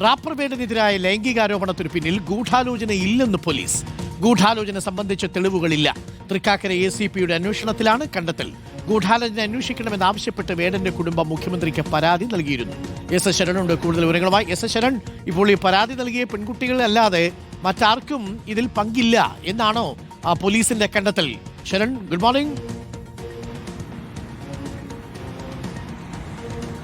Wrapper വേടനെതിരായ ലൈംഗികാരോപണത്തിനു പിന്നിൽ ഗൂഢാലോചനയില്ലെന്ന് police. ഗൂഢാലോചന സംബന്ധിച്ച തെളിവുകളില്ല. തൃക്കാക്കര ACPയുടെ അന്വേഷണത്തിലാണ് കണ്ടെത്തൽ. ഗൂഢാലോചന അന്വേഷിക്കണമെന്നാവശ്യപ്പെട്ട് വേടന്റെ കുടുംബം മുഖ്യമന്ത്രിക്ക് പരാതി നൽകിയിരുന്നു. എസ് ശരണുണ്ട് കൂടുതൽ വിവരങ്ങളുമായി. എസ് ശരൺ, ഇപ്പോൾ ഈ പരാതി നൽകിയ പെൺകുട്ടികളല്ലാതെ മറ്റാർക്കും ഇതിൽ പങ്കില്ല എന്നാണോ പോലീസിന്റെ കണ്ടെത്തൽ? Sharan, good morning.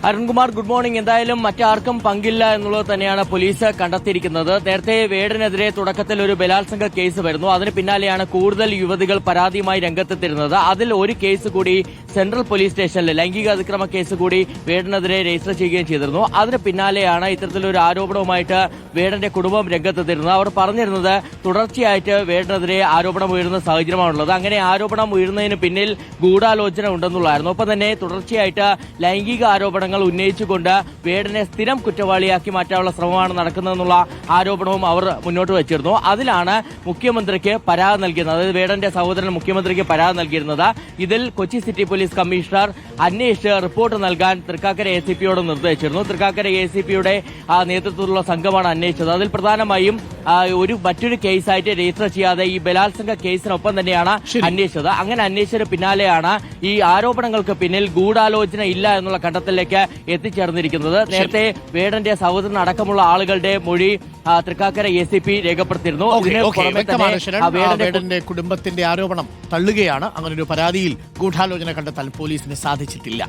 Arunkumar, good morning. എന്തായാലും മറ്റാർക്കും പങ്കില്ല എന്നുള്ളത് തന്നെയാണ് പോലീസ് കണ്ടെത്തിയിരിക്കുന്നത്. നേരത്തെ വേടനെതിരെ തുടക്കത്തിൽ ഒരു ബലാത്സംഗ കേസ് വരുന്നു. അതിന് പിന്നാലെയാണ് കൂടുതൽ യുവതികൾ പരാതിയുമായി രംഗത്തെത്തിരുന്നത്. അതിൽ ഒരു കേസ് കൂടി സെൻട്രൽ പോലീസ് സ്റ്റേഷനിൽ ലൈംഗിക അതിക്രമ കേസ് കൂടി വേടനെതിരെ രജിസ്റ്റർ ചെയ്യുകയും ചെയ്തിരുന്നു. അതിന് പിന്നാലെയാണ് ഇത്തരത്തിലൊരു ആരോപണവുമായിട്ട് വേടന്റെ കുടുംബം രംഗത്തെത്തിയിരുന്നത്. അവർ പറഞ്ഞിരുന്നത് തുടർച്ചയായിട്ട് വേടനെതിരെ ആരോപണം ഉയരുന്ന സാഹചര്യമാണുള്ളത്. അങ്ങനെ ആരോപണം ഉയരുന്നതിന് പിന്നിൽ ഗൂഢാലോചന ഉണ്ടെന്നുള്ളതായിരുന്നു. ഒപ്പം തന്നെ തുടർച്ചയായിട്ട് ലൈംഗിക ആരോപണങ്ങൾ ഉന്നയിച്ചുകൊണ്ട് വേടനെ സ്ഥിരം കുറ്റവാളിയാക്കി മാറ്റാനുള്ള ശ്രമമാണ് നടക്കുന്നതെന്നുള്ള ആരോപണവും അവർ മുന്നോട്ട് വെച്ചിരുന്നു. അതിലാണ് മുഖ്യമന്ത്രിക്ക് പരാതി നൽകിയിരുന്നത്. അതായത് വേടന്റെ സഹോദരൻ മുഖ്യമന്ത്രിക്ക് പരാതി നൽകിയിരുന്നത്. ഇതിൽ കൊച്ചി സിറ്റി പോലീസ് കമ്മീഷണർ അന്വേഷിച്ച് റിപ്പോർട്ട് നൽകാൻ തൃക്കാക്കര ACPയോട് നിർദ്ദേശിച്ചിരുന്നു. തൃക്കാക്കര ACPയുടെ നേതൃത്വത്തിലുള്ള സംഘമാണ് അന്വേഷിച്ചത്. അതിൽ പ്രധാനമായും മറ്റൊരു കേസായിട്ട് രജിസ്റ്റർ ചെയ്യാതെ ഈ ബലാത്സംഗ കേസിനൊപ്പം തന്നെയാണ് അന്വേഷിച്ചത്. അങ്ങനെ അന്വേഷിച്ചതിന് പിന്നാലെയാണ് ഈ ആരോപണങ്ങൾക്ക് പിന്നിൽ ഗൂഢാലോചന ഇല്ല എന്നുള്ള കണ്ടെത്തലിലേക്ക് എത്തിച്ചേർന്നിരിക്കുന്നത്. നേരത്തെ വേടന്റെ സഹോദരൻ അടക്കമുള്ള ആളുകളുടെ മൊഴി തൃക്കാക്കര ACP രേഖപ്പെടുത്തിയിരുന്നു. വേടന്റെ കുടുംബത്തിന്റെ ആരോപണം തള്ളുകയാണ്. അങ്ങനൊരു പരാതിയിൽ ഗൂഢാലോചന കണ്ടെത്താൻ പോലീസിന് സാധിച്ചിട്ടില്ല.